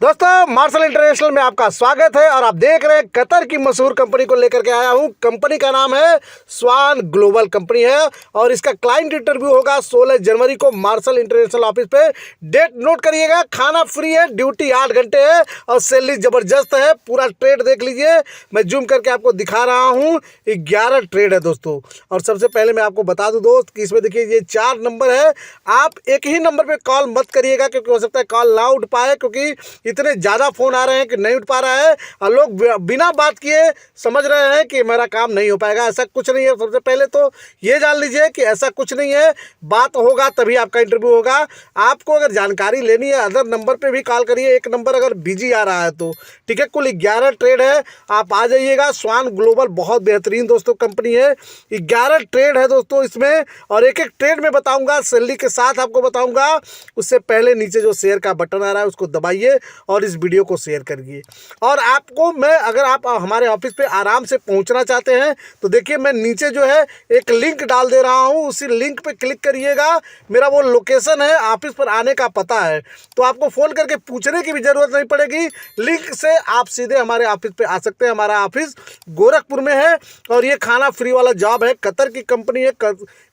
दोस्तों martial international में आपका स्वागत है और आप देख रहे हैं कतर की मशहूर कंपनी को लेकर के आया हूं। कंपनी का नाम है स्वान ग्लोबल कंपनी है और इसका क्लाइंट इंटरव्यू होगा 16 जनवरी को मार्शल इंटरनेशनल ऑफिस पे। डेट नोट करिएगा। खाना फ्री है, ड्यूटी 8 घंटे है और सैलरी जबरदस्त है। पूरा ट्रेड देख लीजिए, मैं जूम करके आपको दिखा रहा हूँ। 11 ट्रेड है दोस्तों। और सबसे पहले मैं आपको बता दूं दोस्त कि इसमें देखिए ये 4 नंबर है। आप एक ही नंबर पे कॉल मत करिएगा क्योंकि हो सकता है कॉल ना उठ पाए, क्योंकि इतने ज़्यादा फ़ोन आ रहे हैं कि नहीं उठ पा रहा है और लोग बिना बात किए समझ रहे हैं कि मेरा काम नहीं हो पाएगा। ऐसा कुछ नहीं है। सबसे पहले तो ये जान लीजिए कि ऐसा कुछ नहीं है। बात होगा तभी आपका इंटरव्यू होगा। आपको अगर जानकारी लेनी है अदर नंबर पे भी कॉल करिए। एक नंबर अगर बिजी आ रहा है तो ठीक है। कुल 11 ट्रेड है, आप आ जाइएगा। स्वान ग्लोबल बहुत बेहतरीन दोस्तों कंपनी है। 11 ट्रेड है दोस्तों इसमें और एक एक ट्रेड में बताऊँगा, सैलरी के साथ आपको बताऊँगा। उससे पहले नीचे जो शेयर का बटन आ रहा है उसको दबाइए और इस वीडियो को शेयर करिए। और आपको मैं अगर आप हमारे ऑफिस पे आराम से पहुंचना चाहते हैं तो देखिए मैं नीचे जो है एक लिंक डाल दे रहा हूं, उसी लिंक पे क्लिक करिएगा। मेरा वो लोकेशन है, ऑफिस पर आने का पता है, तो आपको फ़ोन करके पूछने की भी ज़रूरत नहीं पड़ेगी। लिंक से आप सीधे हमारे ऑफिस पे आ सकते हैं। हमारा ऑफिस गोरखपुर में है और ये खाना फ्री वाला जॉब है। कतर की कंपनी है,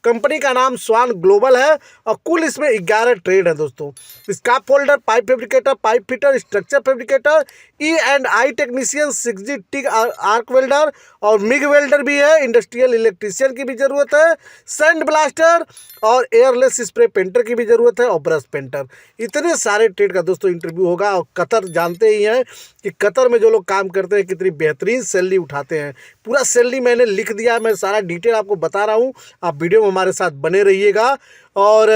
कंपनी का नाम स्वान ग्लोबल है और कुल इसमें 11 ट्रेड है दोस्तों। Scarf folder, pipe fabricator, pipe fitter, structure fabricator, E&I technician, 6G टिक आर्क वेल्डर और मिग वेल्डर भी है। इंडस्ट्रियल इलेक्ट्रीशियन की भी ज़रूरत है। सैंड ब्लास्टर और एयरलेस स्प्रे पेंटर की भी ज़रूरत है और ब्रश पेंटर। इतने सारे ट्रेड का दोस्तों इंटरव्यू होगा। और कतर जानते ही हैं कि कतर में जो लोग काम करते हैं कितनी बेहतरीन सैलरी उठाते हैं। पूरा सैलरी मैंने लिख दिया है, मैं सारा डिटेल आपको बता रहा हूँ। आप वीडियो में हमारे साथ बने रहिएगा। और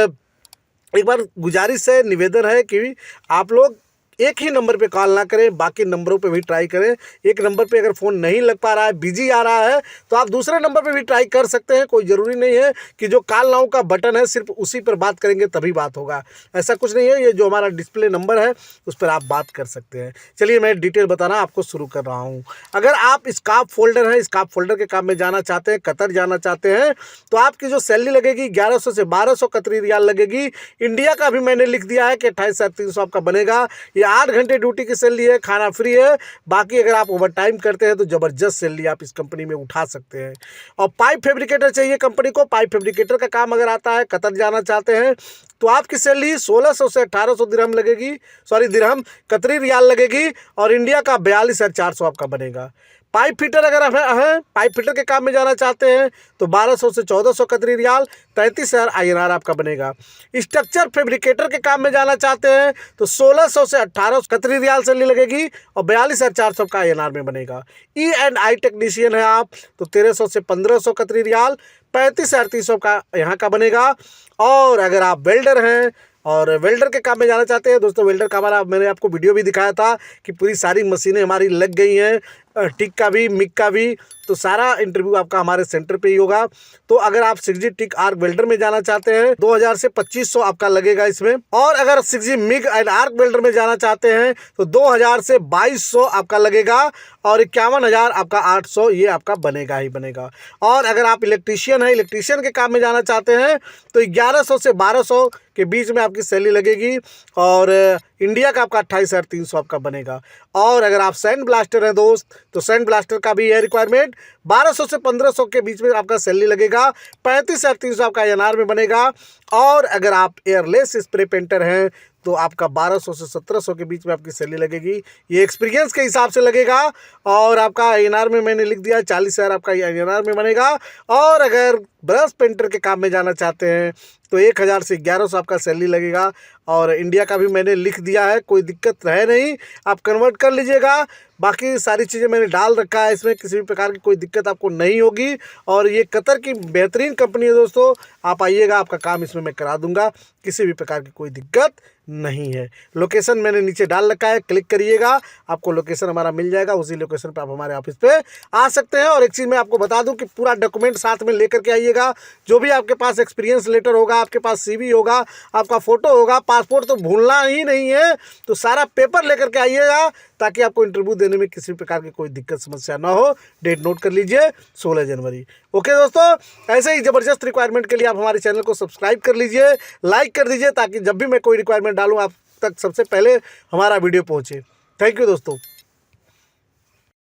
एक बार गुजारिश है, निवेदन है कि आप लोग एक ही नंबर पे कॉल ना करें, बाकी नंबरों पे भी ट्राई करें। एक नंबर पे अगर फ़ोन नहीं लग पा रहा है, बिजी आ रहा है, तो आप दूसरे नंबर पे भी ट्राई कर सकते हैं। कोई ज़रूरी नहीं है कि जो कॉल नाउ का बटन है सिर्फ उसी पर बात करेंगे तभी बात होगा। ऐसा कुछ नहीं है। ये जो हमारा डिस्प्ले नंबर है उस पर आप बात कर सकते हैं। चलिए मैं डिटेल बताना आपको शुरू कर रहा हूँ। अगर आप स्कार्फ फोल्डर हैं, स्कार्फ फोल्डर के काम में जाना चाहते हैं, कतर जाना चाहते हैं, तो आपकी जो सैलरी लगेगी 1100 से 1200 कतरी रियाल लगेगी। इंडिया का भी मैंने लिख दिया है कि 28,300 आपका बनेगा। 8 घंटे ड्यूटी की सैलरी है, खाना फ्री है। बाकी अगर आप ओवर टाइम करते हैं तो ज़बरदस्त सैलरी आप इस कंपनी में उठा सकते हैं। और पाइप फैब्रिकेटर चाहिए कंपनी को। पाइप फैब्रिकेटर का काम अगर आता है, कतर जाना चाहते हैं, तो आपकी सैलरी 1600 से 1800 दिरहम लगेगी, दिरहम कतरी रियाल लगेगी और इंडिया का 42,400 आपका बनेगा। पाइप फिटर अगर हैं, पाइप फिटर के काम में जाना चाहते हैं तो 1200 से 1400 कतरी रियाल, 33,000 INR आपका बनेगा। स्ट्रक्चर फैब्रिकेटर के काम में जाना चाहते हैं तो 1600 से 1800 कतरी रियाल सैलरी लगेगी और 42,400 का INR में बनेगा। E&I टेक्नीशियन है आप तो 1300 से 1500 कतरी रियाल, 35,300 का यहाँ का बनेगा। और अगर आप वेल्डर हैं और वेल्डर के काम में जाना चाहते हैं दोस्तों, वेल्डर का हमारा मैंने आपको वीडियो भी दिखाया था कि पूरी सारी मशीनें हमारी लग गई हैं, टिक का भी, मिग का भी। तो सारा इंटरव्यू आपका हमारे सेंटर पे ही होगा। तो अगर आप 6G टिक आर्क वेल्डर में जाना चाहते हैं 2000 से 2500 आपका लगेगा इसमें। और अगर 6G MiG and arc welder में जाना चाहते हैं तो 2000 से 2200 आपका लगेगा और 51,000 आपका 800 ये आपका बनेगा ही बनेगा। और अगर आप इलेक्ट्रीशियन हैं, इलेक्ट्रीशियन के काम में जाना चाहते हैं तो 1100 से 1200 के बीच में आपकी सैलरी लगेगी और इंडिया का आपका 28,300 आपका बनेगा। और अगर आप सैंड ब्लास्टर हैं दोस्त तो सैंड ब्लास्टर का भी है रिक्वायरमेंट, 1200 से 1500 के बीच में आपका सैलरी लगेगा, 35,300 आपका INR में बनेगा। और अगर आप एयरलेस स्प्रे पेंटर हैं तो आपका 1200 से 1700 के बीच में आपकी सैलरी लगेगी। ये एक्सपीरियंस के हिसाब से लगेगा और आपका INR में मैंने लिख दिया 40,000 आपका INR में बनेगा। और अगर ब्रश पेंटर के काम में जाना चाहते हैं तो 1000 से 1100 आपका सैलरी लगेगा और इंडिया का भी मैंने लिख दिया है, कोई दिक्कत है नहीं, आप कन्वर्ट कर लीजिएगा। बाकी सारी चीज़ें मैंने डाल रखा है इसमें, किसी भी प्रकार की कोई दिक्कत आपको नहीं होगी। और ये कतर की बेहतरीन कंपनी है दोस्तों, आप आइएगा, आपका काम इसमें मैं करा दूंगा, किसी भी प्रकार की कोई दिक्कत नहीं है। लोकेशन मैंने नीचे डाल रखा है, क्लिक करिएगा, आपको लोकेशन हमारा मिल जाएगा। उसी लोकेशन पे आप हमारे ऑफिस पे आ सकते हैं। और एक चीज़ मैं आपको बता दूं कि पूरा डॉक्यूमेंट साथ में लेकर के आइएगा। जो भी आपके पास एक्सपीरियंस लेटर होगा, आपके पास CV होगा, आपका फ़ोटो होगा, पासपोर्ट तो भूलना ही नहीं है। तो सारा पेपर लेकर के आइएगा ताकि आपको इंटरव्यू देने में किसी प्रकार की कोई दिक्कत समस्या ना हो। डेट नोट कर लीजिए 16 जनवरी। ओके दोस्तों, ऐसे ही ज़बरदस्त रिक्वायरमेंट के लिए आप हमारे चैनल को सब्सक्राइब कर लीजिए, लाइक कर दीजिए ताकि जब भी मैं कोई रिक्वायरमेंट डालूँ आप तक सबसे पहले हमारा वीडियो पहुँचे। थैंक यू दोस्तों।